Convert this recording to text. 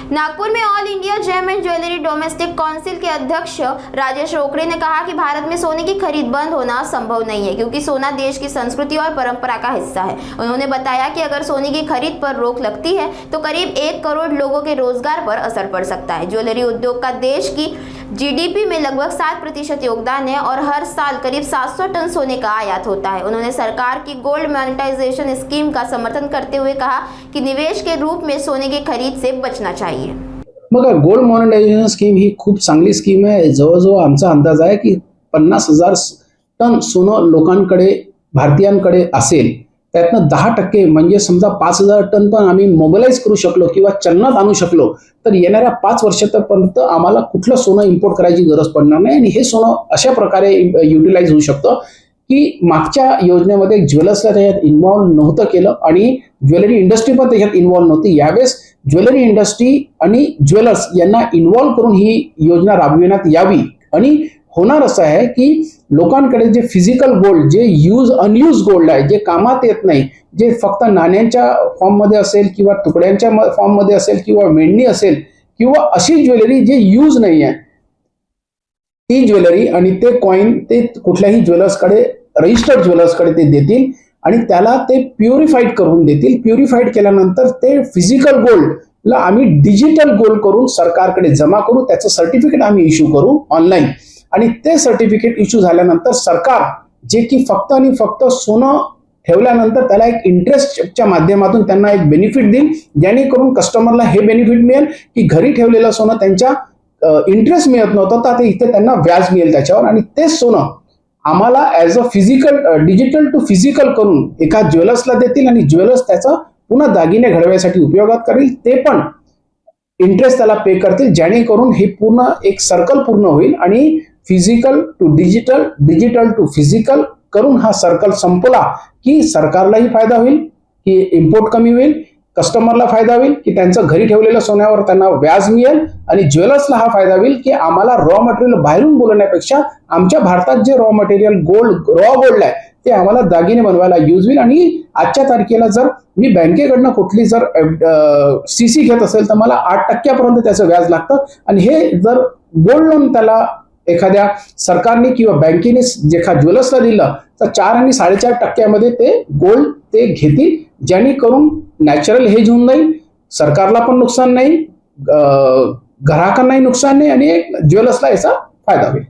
नागपुर में all India जेम end jewellery domestic council के अध्यक्ष राजेश रोकड़े ने कहा कि भारत में सोने की खरीद बंद होना संभव नहीं है, क्योंकि सोना देश की संस्कृति और परंपरा का हिस्सा है। उन्होंने बताया कि अगर सोने की खरीद पर रोक लगती है तो करीब 1 करोड़ लोगों के रोजगार पर असर पड़ सकता है। ज्वेलरी उद्योग का देश की जीडीपी में लगभग 7% योगदान है और हर साल करीब 700 टन सोने का आयात होता है। उन्होंने सरकार की गोल्ड मॉनेटाइजेशन स्कीम का समर्थन करते हुए कहा कि निवेश के रूप में सोने की खरीद से बचना चाहिए। बघा, गोल्ड मॉनेटायझेशन स्कीम ही खूप चांगली स्कीम आहे। जवळजवळ आमचा अंदाज आहे की 50,000 टन सोनं लोकांकडे, भारतीयांकडे असेल, त्यातनं 10% म्हणजे समजा 5,000 टन पण आम्ही मोबिलाइज करू शकलो किंवा चलनात आणू शकलो तर येणाऱ्या 5 वर्षापर्यंत आम्हाला कुठलं सोनं इम्पोर्ट करायची गरज पडणार नाही आणि हे सोनं अशा प्रकारे युटिलाइज होऊ शकतं की मागच्या योजनेमध्ये ज्वेलर्सला त्याच्यात इन्व्हॉल्व नव्हतं केलं आणि ज्वेलरी इंडस्ट्री पण त्याच्यात इन्व्हॉल्व नव्हती। यावेळेस ज्वेलरी इंडस्ट्री आणि ज्वेलर्स यांना इन्व्हॉल्व करून ही योजना राबविण्यात यावी आणि होणार असं आहे की लोकांकडे जे फिजिकल गोल्ड, जे अनयूज गोल्ड आहे, जे कामात येत नाही, जे फक्त नाण्यांच्या फॉर्म मध्ये असेल किंवा तुकड्यांच्या फॉर्म मध्ये असेल किंवा मेंढणी असेल किंवा अशी ज्वेलरी जे यूज नाही आहे, ती ज्वेलरी आणि ते कॉइन ते कुठल्याही ज्वेलर्सकडे, रजिस्टर्ड ज्वेलर्सकडे ते देतील आणि त्याला ते प्युरिफाईड करून देतील। प्युरिफाईड केल्यानंतर ते फिजिकल गोल्डला आम्ही डिजिटल गोल्ड करून सरकारकडे जमा करू, त्याचं सर्टिफिकेट आम्ही इश्यू करू ऑनलाईन आणि ते सर्टिफिकेट इश्यू झाल्यानंतर सरकार जे की फक्त आणि फक्त सोनं ठेवल्यानंतर त्याला एक इंटरेस्टच्या माध्यमातून त्यांना एक बेनिफिट देईल, जेणेकरून कस्टमरला हे बेनिफिट मिळेल की घरी ठेवलेलं सोनं त्यांच्या इंटरेस्ट मिळत नव्हतं तर ते इथे त्यांना व्याज मिळेल त्याच्यावर आणि तेच सोनं आम्हाला as a physical, digital to physical करून एका ज्वेलर्सला देतील आणि ज्वेलर्स त्याचा पुन्हा दागिने घडवायसाठी उपयोगात करेल, ते पण इंटरेस्ट त्याला पे करतील, जेणेकरून हे पूर्ण एक सर्कल पूर्ण होईल आणि physical to digital, digital to physical करून हा सर्कल संपला की सरकारलाही फायदा होईल की इम्पोर्ट कमी होईल, कस्टमरला फायदा होईल की त्यांचं घरी ठेवलेल्या सोन्यावर त्यांना व्याज मिळेल आणि ज्वेलर्सला हा फायदा होईल की आम्हाला रॉ मटेरियल बाहेरून बोलवण्यापेक्षा आमच्या भारतात जे रॉ मटेरियल रॉ गोल्ड आहे ते आम्हाला दागिने बनवायला यूज होईल। आणि आजच्या तारखेला जर मी बँकेकडनं कुठली जर सीसी घेत असेल तर मला 8% त्याचं व्याज लागतं आणि हे जर गोल्ड लोन त्याला एखाद्या सरकारने किंवा बँकेने जे ज्वेलर्सला दिलं तर 4 आणि 4.5% ते गोल्ड ते घेतील, जेणेकरून नॅचरल हेज होऊन जाईल, सरकारला पण नुकसान नाही, ग्राहकांनाही नुकसान नाही आणि ज्वेलर्सला याचा फायदा होईल।